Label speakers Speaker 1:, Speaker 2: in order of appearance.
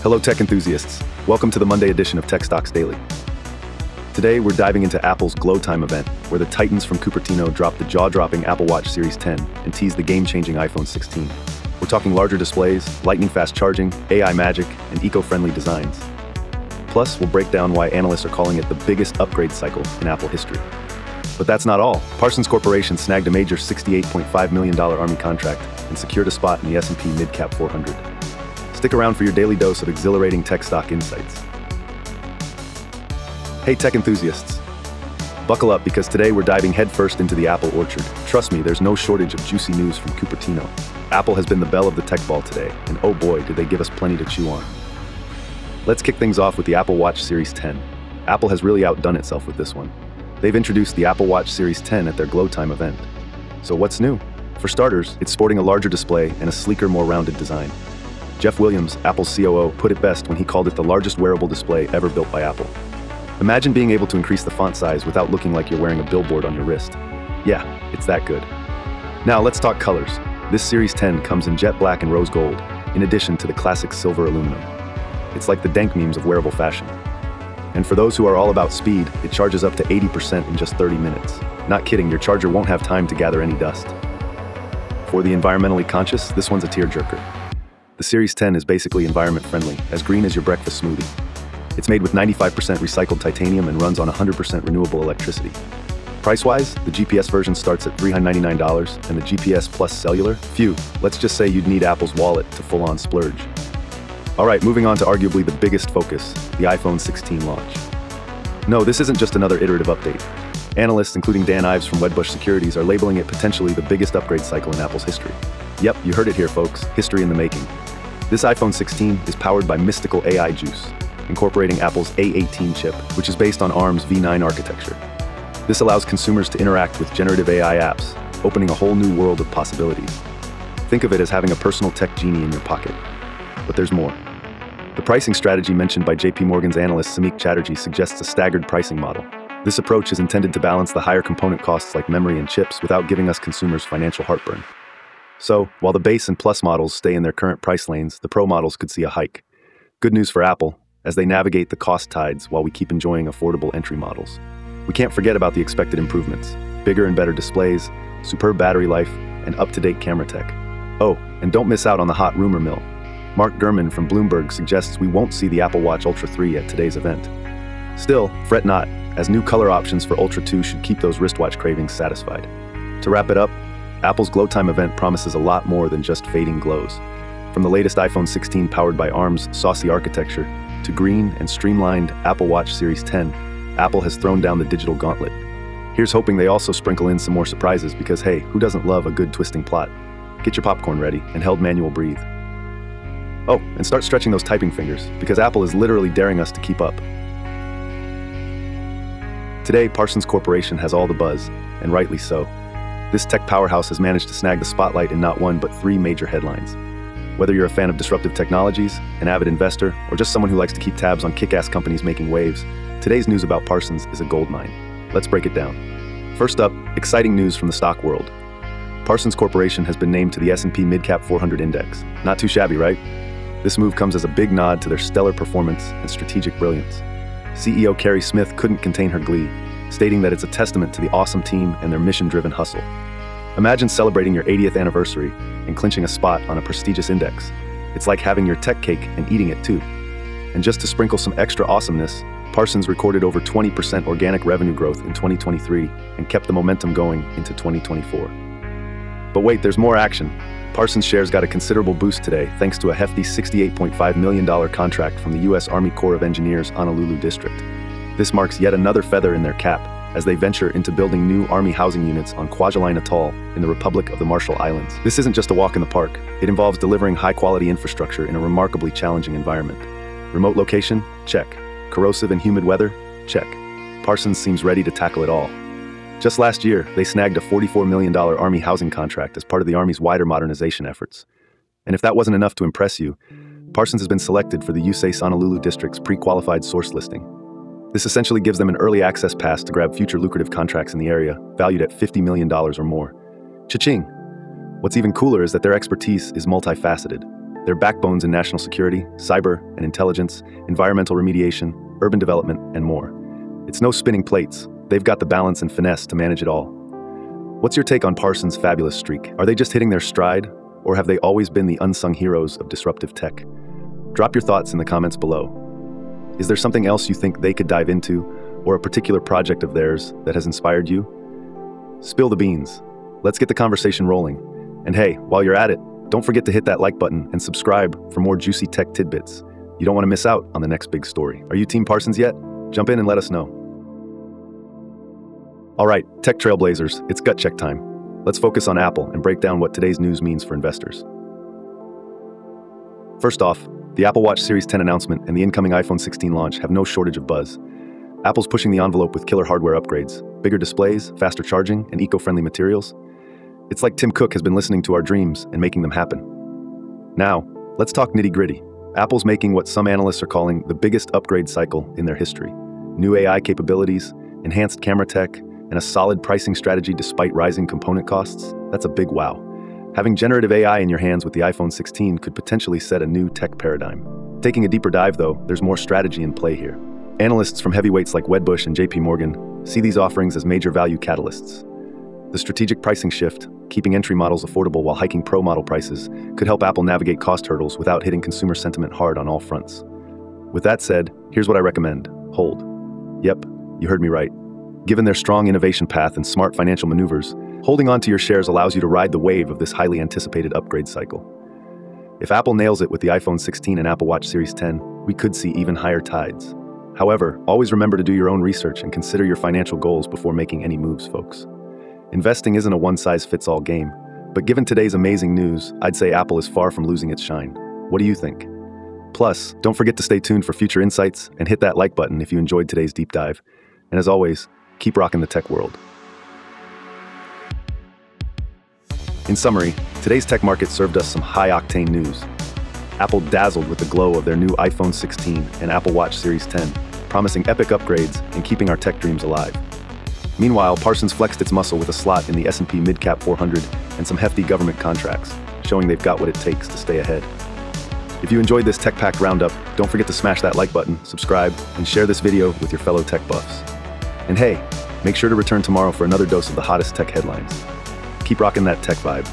Speaker 1: Hello tech enthusiasts, welcome to the Monday edition of Tech Stocks Daily. Today we're diving into Apple's Glowtime event, where the titans from Cupertino dropped the jaw-dropping Apple Watch Series 10 and teased the game-changing iPhone 16. We're talking larger displays, lightning-fast charging, AI magic, and eco-friendly designs. Plus, we'll break down why analysts are calling it the biggest upgrade cycle in Apple history. But that's not all. Parsons Corporation snagged a major $68.5 million Army contract and secured a spot in the S&P MidCap 400. Stick around for your daily dose of exhilarating tech stock insights. Hey tech enthusiasts, buckle up because today we're diving headfirst into the Apple orchard. Trust me, there's no shortage of juicy news from Cupertino. Apple has been the belle of the tech ball today, and oh boy, did they give us plenty to chew on. Let's kick things off with the Apple Watch Series 10. Apple has really outdone itself with this one. They've introduced the Apple Watch Series 10 at their Glowtime event. So what's new? For starters, it's sporting a larger display and a sleeker, more rounded design. Jeff Williams, Apple's COO, put it best when he called it the largest wearable display ever built by Apple. Imagine being able to increase the font size without looking like you're wearing a billboard on your wrist. Yeah, it's that good. Now let's talk colors. This Series 10 comes in jet black and rose gold, in addition to the classic silver aluminum. It's like the dank memes of wearable fashion. And for those who are all about speed, it charges up to 80% in just 30 minutes. Not kidding, your charger won't have time to gather any dust. For the environmentally conscious, this one's a tearjerker. The Series 10 is basically environment-friendly, as green as your breakfast smoothie. It's made with 95% recycled titanium and runs on 100% renewable electricity. Price-wise, the GPS version starts at $399, and the GPS Plus Cellular? Phew, let's just say you'd need Apple's wallet to full-on splurge. Alright, moving on to arguably the biggest focus, the iPhone 16 launch. No, this isn't just another iterative update. Analysts, including Dan Ives from Wedbush Securities, are labeling it potentially the biggest upgrade cycle in Apple's history. Yep, you heard it here, folks. History in the making. This iPhone 16 is powered by mystical AI juice, incorporating Apple's A18 chip, which is based on ARM's V9 architecture. This allows consumers to interact with generative AI apps, opening a whole new world of possibilities. Think of it as having a personal tech genie in your pocket. But there's more. The pricing strategy mentioned by JP Morgan's analyst Samik Chatterjee suggests a staggered pricing model. This approach is intended to balance the higher component costs like memory and chips without giving us consumers financial heartburn. So, while the base and Plus models stay in their current price lanes, the Pro models could see a hike. Good news for Apple, as they navigate the cost tides while we keep enjoying affordable entry models. We can't forget about the expected improvements: bigger and better displays, superb battery life, and up-to-date camera tech. Oh, and don't miss out on the hot rumor mill. Mark Gurman from Bloomberg suggests we won't see the Apple Watch Ultra 3 at today's event. Still, fret not, as new color options for Ultra 2 should keep those wristwatch cravings satisfied. To wrap it up, Apple's Glowtime event promises a lot more than just fading glows. From the latest iPhone 16 powered by ARM's saucy architecture, to green and streamlined Apple Watch Series 10, Apple has thrown down the digital gauntlet. Here's hoping they also sprinkle in some more surprises because hey, who doesn't love a good twisting plot? Get your popcorn ready and held manual breathe. Oh, and start stretching those typing fingers, because Apple is literally daring us to keep up. Today, Parsons Corporation has all the buzz, and rightly so. This tech powerhouse has managed to snag the spotlight in not one but three major headlines. Whether you're a fan of disruptive technologies, an avid investor, or just someone who likes to keep tabs on kick-ass companies making waves, today's news about Parsons is a goldmine. Let's break it down. First up, exciting news from the stock world. Parsons Corporation has been named to the S&P MidCap 400 index. Not too shabby, right? This move comes as a big nod to their stellar performance and strategic brilliance. CEO Carrie Smith couldn't contain her glee, stating that it's a testament to the awesome team and their mission-driven hustle. Imagine celebrating your 80th anniversary and clinching a spot on a prestigious index. It's like having your tech cake and eating it too. And just to sprinkle some extra awesomeness, Parsons recorded over 20% organic revenue growth in 2023 and kept the momentum going into 2024. But wait, there's more action. Parsons shares got a considerable boost today thanks to a hefty $68.5 million contract from the U.S. Army Corps of Engineers Honolulu District. This marks yet another feather in their cap as they venture into building new Army housing units on Kwajalein Atoll in the Republic of the Marshall Islands. This isn't just a walk in the park. It involves delivering high-quality infrastructure in a remarkably challenging environment. Remote location? Check. Corrosive and humid weather? Check. Parsons seems ready to tackle it all. Just last year, they snagged a $44 million Army housing contract as part of the Army's wider modernization efforts. And if that wasn't enough to impress you, Parsons has been selected for the USACE Honolulu District's pre-qualified source listing. This essentially gives them an early access pass to grab future lucrative contracts in the area, valued at $50 million or more. Cha-ching! What's even cooler is that their expertise is multifaceted. They're backbones in national security, cyber and intelligence, environmental remediation, urban development, and more. It's no spinning plates. They've got the balance and finesse to manage it all. What's your take on Parsons' fabulous streak? Are they just hitting their stride, or have they always been the unsung heroes of disruptive tech? Drop your thoughts in the comments below. Is there something else you think they could dive into, or a particular project of theirs that has inspired you? Spill the beans. Let's get the conversation rolling. And hey, while you're at it, don't forget to hit that like button and subscribe for more juicy tech tidbits. You don't want to miss out on the next big story. Are you Team Parsons yet? Jump in and let us know. All right, tech trailblazers, it's gut check time. Let's focus on Apple and break down what today's news means for investors. First off, the Apple Watch Series 10 announcement and the incoming iPhone 16 launch have no shortage of buzz. Apple's pushing the envelope with killer hardware upgrades, bigger displays, faster charging, and eco-friendly materials. It's like Tim Cook has been listening to our dreams and making them happen. Now, let's talk nitty-gritty. Apple's making what some analysts are calling the biggest upgrade cycle in their history. New AI capabilities, enhanced camera tech, and a solid pricing strategy despite rising component costs. That's a big wow. Having generative AI in your hands with the iPhone 16 could potentially set a new tech paradigm. Taking a deeper dive, though, there's more strategy in play here. Analysts from heavyweights like Wedbush and JP Morgan see these offerings as major value catalysts. The strategic pricing shift, keeping entry models affordable while hiking pro model prices, could help Apple navigate cost hurdles without hitting consumer sentiment hard on all fronts. With that said, here's what I recommend. Hold. Yep, you heard me right. Given their strong innovation path and smart financial maneuvers, holding on to your shares allows you to ride the wave of this highly anticipated upgrade cycle. If Apple nails it with the iPhone 16 and Apple Watch Series 10, we could see even higher tides. However, always remember to do your own research and consider your financial goals before making any moves, folks. Investing isn't a one-size-fits-all game, but given today's amazing news, I'd say Apple is far from losing its shine. What do you think? Plus, don't forget to stay tuned for future insights and hit that like button if you enjoyed today's deep dive. And as always, keep rocking the tech world. In summary, today's tech market served us some high-octane news. Apple dazzled with the glow of their new iPhone 16 and Apple Watch Series 10, promising epic upgrades and keeping our tech dreams alive. Meanwhile, Parsons flexed its muscle with a slot in the S&P MidCap 400 and some hefty government contracts, showing they've got what it takes to stay ahead. If you enjoyed this tech-packed roundup, don't forget to smash that like button, subscribe, and share this video with your fellow tech buffs. And hey, make sure to return tomorrow for another dose of the hottest tech headlines. Keep rocking that tech vibe.